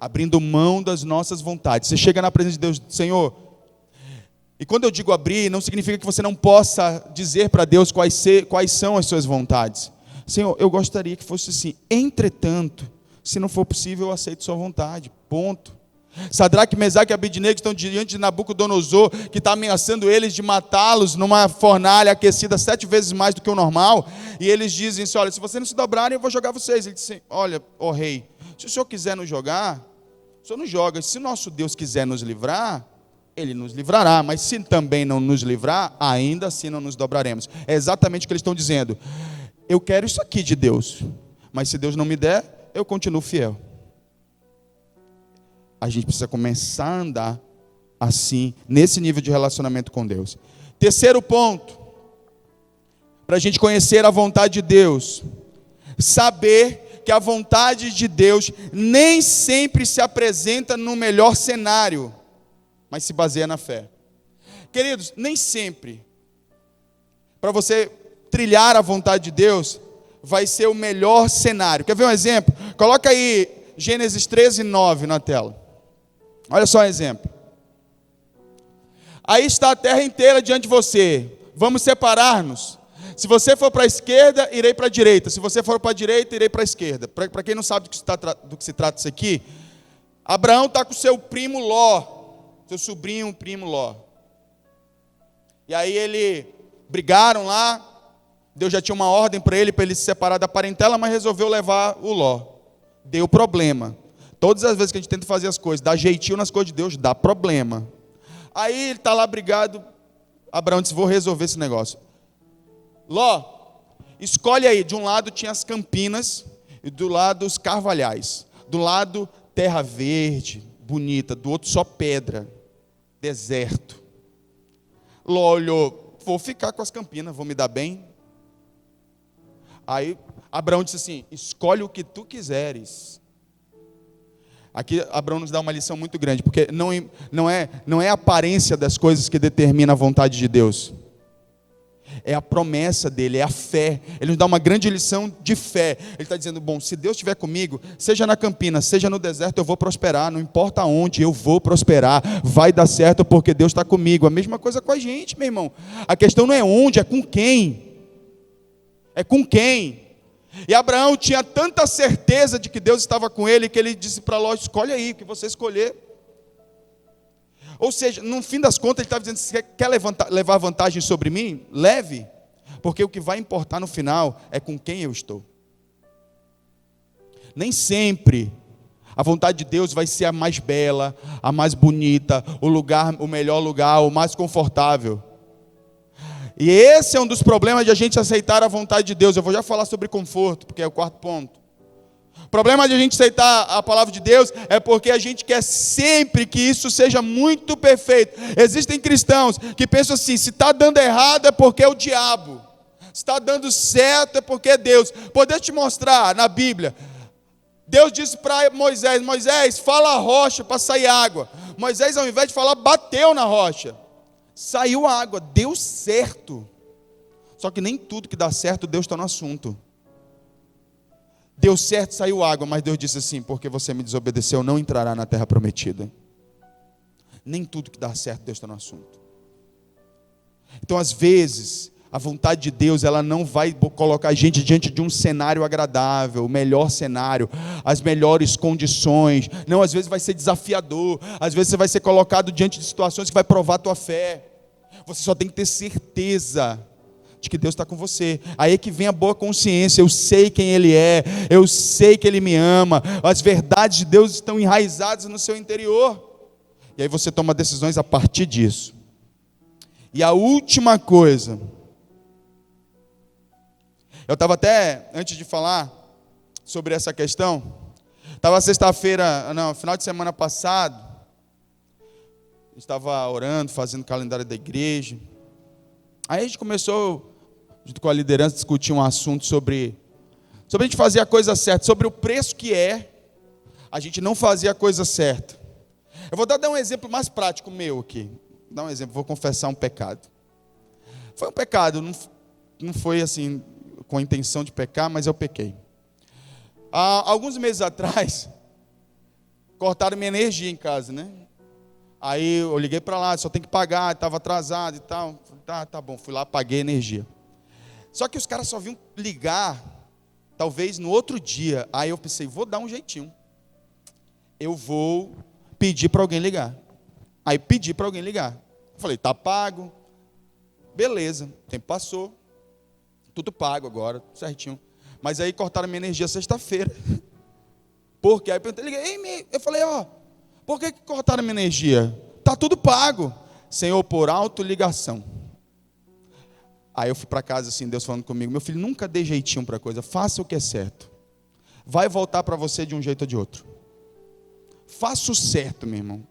Speaker 1: abrindo mão das nossas vontades. Você chega na presença de Deus, Senhor, e quando eu digo abrir, não significa que você não possa dizer para Deus quais são as suas vontades. Senhor, eu gostaria que fosse assim. Entretanto, se não for possível, eu aceito sua vontade. Ponto. Sadraque, Mesaque e Abednego estão diante de Nabucodonosor, que está ameaçando eles de matá-los numa fornalha aquecida 7 vezes mais do que o normal. E eles dizem assim, olha, se vocês não se dobrarem, eu vou jogar vocês. Ele disse, olha, ó rei, se o senhor quiser nos jogar, o senhor nos joga. Se nosso Deus quiser nos livrar, Ele nos livrará. Mas se também não nos livrar, ainda assim não nos dobraremos. É exatamente o que eles estão dizendo. Eu quero isso aqui de Deus, mas se Deus não me der, eu continuo fiel. A gente precisa começar a andar assim, nesse nível de relacionamento com Deus. Terceiro ponto, para a gente conhecer a vontade de Deus, saber que a vontade de Deus nem sempre se apresenta no melhor cenário, mas se baseia na fé. Queridos, nem sempre, para você trilhar a vontade de Deus, vai ser o melhor cenário. Quer ver um exemplo? Coloca aí Gênesis 13:9 na tela. Olha só um exemplo. Aí está a terra inteira diante de você. Vamos separar-nos. Se você for para a esquerda, irei para a direita. Se você for para a direita, irei para a esquerda. Para quem não sabe do que se trata isso aqui, Abraão está com seu primo Ló, seu sobrinho, primo Ló. E aí ele brigaram lá. Deus já tinha uma ordem para ele se separar da parentela, mas resolveu levar o Ló. Deu problema. Todas as vezes que a gente tenta fazer as coisas, dá jeitinho nas coisas de Deus, dá problema. Aí ele está lá brigado. Abraão disse, vou resolver esse negócio. Ló, escolhe aí. De um lado tinha as campinas e do lado os carvalhais. Do lado terra verde, bonita. Do outro só pedra, deserto. Ló olhou, vou ficar com as campinas, vou me dar bem. Aí Abraão disse assim, escolhe o que tu quiseres. Aqui Abraão nos dá uma lição muito grande, porque não é a aparência das coisas que determina a vontade de Deus. É a promessa dele, é a fé. Ele nos dá uma grande lição de fé. Ele está dizendo, bom, se Deus estiver comigo, seja na campina, seja no deserto, eu vou prosperar. Não importa onde, eu vou prosperar. Vai dar certo porque Deus está comigo. A mesma coisa com a gente, meu irmão. A questão não é onde, é com quem. É com quem. E Abraão tinha tanta certeza de que Deus estava com ele, que ele disse para Ló, escolhe aí, o que você escolher. Ou seja, no fim das contas, ele estava dizendo, se você quer levar vantagem sobre mim, leve, porque o que vai importar no final é com quem eu estou. Nem sempre a vontade de Deus vai ser a mais bela, a mais bonita, o melhor lugar, o mais confortável. E esse é um dos problemas de a gente aceitar a vontade de Deus. Eu vou já falar sobre conforto, porque é o quarto ponto. O problema de a gente aceitar a palavra de Deus é porque a gente quer sempre que isso seja muito perfeito. Existem cristãos que pensam assim, se está dando errado é porque é o diabo. Se está dando certo é porque é Deus. Poder te mostrar na Bíblia. Deus disse para Moisés, Moisés, fala a rocha para sair água. Moisés, ao invés de falar, bateu na rocha. Saiu água, deu certo. Só que nem tudo que dá certo, Deus está no assunto. Deu certo, saiu água, mas Deus disse assim, porque você me desobedeceu, não entrará na terra prometida. Nem tudo que dá certo, Deus está no assunto. Então, às vezes, A vontade de Deus, ela não vai colocar a gente diante de um cenário agradável, o melhor cenário, as melhores condições. Não, às vezes vai ser desafiador, às vezes você vai ser colocado diante de situações que vai provar a tua fé. Você só tem que ter certeza de que Deus está com você. Aí é que vem a boa consciência. Eu sei quem Ele é, eu sei que Ele me ama, as verdades de Deus estão enraizadas no seu interior. E aí você toma decisões a partir disso. E a última coisa, eu estava até, antes de falar sobre essa questão, estava sexta-feira, não, final de semana passado, estava orando, fazendo calendário da igreja. Aí a gente começou, junto com a liderança, a discutir um assunto sobre a gente fazer a coisa certa, sobre o preço que é a gente não fazer a coisa certa. Eu vou dar um exemplo mais prático meu aqui. Vou dar um exemplo, vou confessar um pecado. Foi um pecado, não foi assim com a intenção de pecar, mas eu pequei. Há alguns meses atrás, cortaram minha energia em casa, né? Aí eu liguei para lá, só tem que pagar, estava atrasado e tal. Tá bom, fui lá, paguei a energia. Só que os caras só vinham ligar, talvez no outro dia. Aí eu pensei, vou dar um jeitinho. Eu vou pedir para alguém ligar. Aí pedi para alguém ligar. Falei, tá pago. Beleza, o tempo passou. Tudo pago agora, certinho. Mas aí cortaram minha energia sexta-feira. Por quê? Aí eu perguntei, liguei, eu falei, por que cortaram minha energia? Tá tudo pago. Senhor, por autoligação. Aí eu fui para casa assim, Deus falando comigo, meu filho, nunca dê jeitinho para coisa, faça o que é certo. Vai voltar para você de um jeito ou de outro. Faça o certo, meu irmão.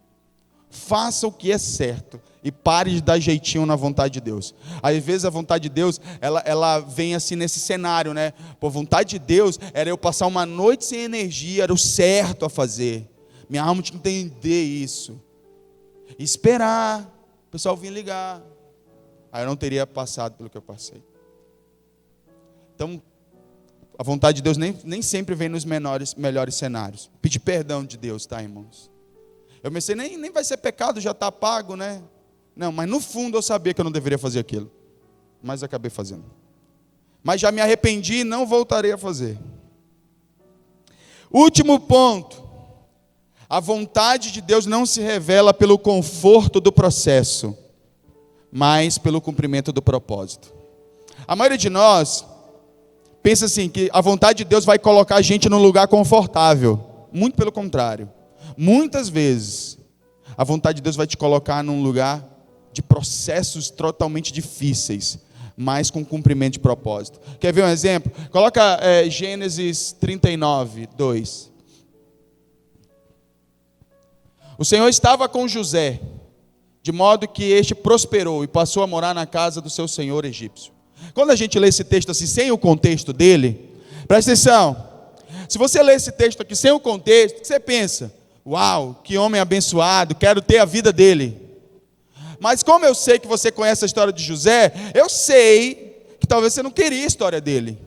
Speaker 1: Faça o que é certo e pare de dar jeitinho na vontade de Deus. Às vezes a vontade de Deus, ela vem assim nesse cenário, né? Por vontade de Deus era eu passar uma noite sem energia, era o certo a fazer. Minha alma tinha que entender isso. E esperar o pessoal vir ligar. Aí eu não teria passado pelo que eu passei. Então, a vontade de Deus nem sempre vem nos melhores cenários. Pedir perdão de Deus, tá, irmãos? Eu pensei, nem vai ser pecado, já está pago, né? Não, mas no fundo eu sabia que eu não deveria fazer aquilo. Mas acabei fazendo. Mas já me arrependi e não voltarei a fazer. Último ponto. A vontade de Deus não se revela pelo conforto do processo, mas pelo cumprimento do propósito. A maioria de nós pensa assim, que a vontade de Deus vai colocar a gente num lugar confortável. Muito pelo contrário. Muitas vezes, a vontade de Deus vai te colocar num lugar de processos totalmente difíceis, mas com cumprimento de propósito. Quer ver um exemplo? Coloca Gênesis 39, 2. O Senhor estava com José, de modo que este prosperou e passou a morar na casa do seu senhor egípcio. Quando a gente lê esse texto assim, sem o contexto dele, presta atenção. Se você lê esse texto aqui sem o contexto, o que você pensa? Uau, que homem abençoado, quero ter a vida dele. Mas como eu sei que você conhece a história de José, eu sei que talvez você não queria a história dele.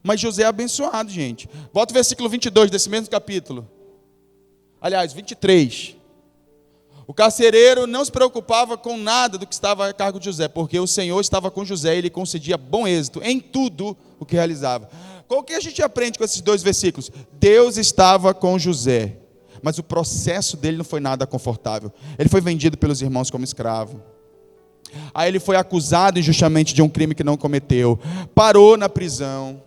Speaker 1: Mas José é abençoado, gente. Bota o versículo 22 desse mesmo capítulo. Aliás, 23. O carcereiro não se preocupava com nada do que estava a cargo de José, porque o Senhor estava com José e ele concedia bom êxito em tudo o que realizava. O que a gente aprende com esses dois versículos? Deus estava com José, mas o processo dele não foi nada confortável. Ele foi vendido pelos irmãos como escravo. Aí ele foi acusado injustamente de um crime que não cometeu. Parou na prisão.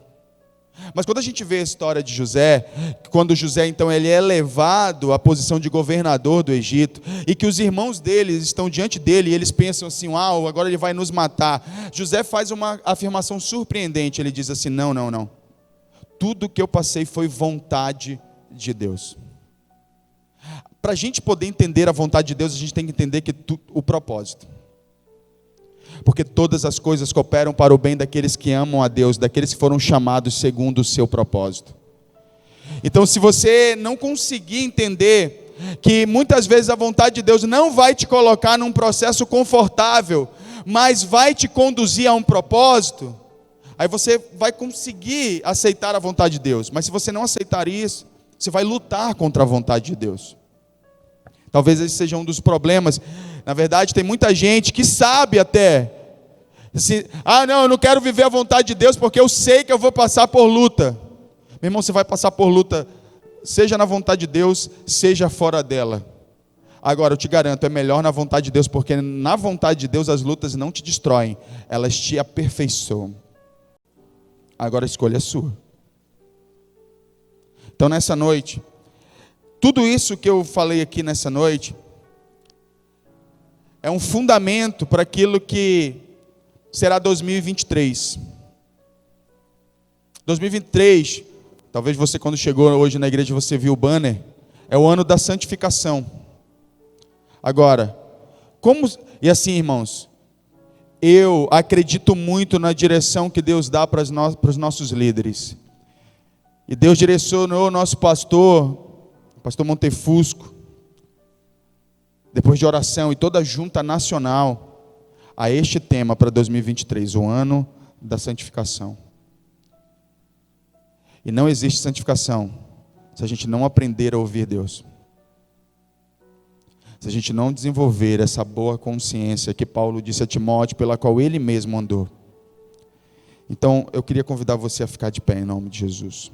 Speaker 1: Mas quando a gente vê a história de José, quando José então ele é levado à posição de governador do Egito, e que os irmãos dele estão diante dele, e eles pensam assim, uau, agora ele vai nos matar. José faz uma afirmação surpreendente, ele diz assim, não. Tudo que eu passei foi vontade de Deus. Para a gente poder entender a vontade de Deus, a gente tem que entender o propósito. Porque todas as coisas cooperam para o bem daqueles que amam a Deus, daqueles que foram chamados segundo o seu propósito. Então, se você não conseguir entender que muitas vezes a vontade de Deus não vai te colocar num processo confortável, mas vai te conduzir a um propósito, aí você vai conseguir aceitar a vontade de Deus. Mas se você não aceitar isso, você vai lutar contra a vontade de Deus. Talvez esse seja um dos problemas. Na verdade, tem muita gente que sabe até Não, eu não quero viver a vontade de Deus porque eu sei que eu vou passar por luta. Meu irmão, você vai passar por luta, seja na vontade de Deus, seja fora dela. Agora, eu te garanto, é melhor na vontade de Deus, porque na vontade de Deus as lutas não te destroem, elas te aperfeiçoam. Agora a escolha é sua. Então, nessa noite, tudo isso que eu falei aqui nessa noite é um fundamento para aquilo que será 2023. 2023, talvez você quando chegou hoje na igreja você viu o banner, é o ano da santificação. Agora, e assim, irmãos, eu acredito muito na direção que Deus dá para os nossos líderes. E Deus direcionou o nosso pastor Montefusco, depois de oração e toda a junta nacional, a este tema para 2023, o ano da santificação. E não existe santificação se a gente não aprender a ouvir Deus. Se a gente não desenvolver essa boa consciência que Paulo disse a Timóteo, pela qual ele mesmo andou. Então, eu queria convidar você a ficar de pé em nome de Jesus.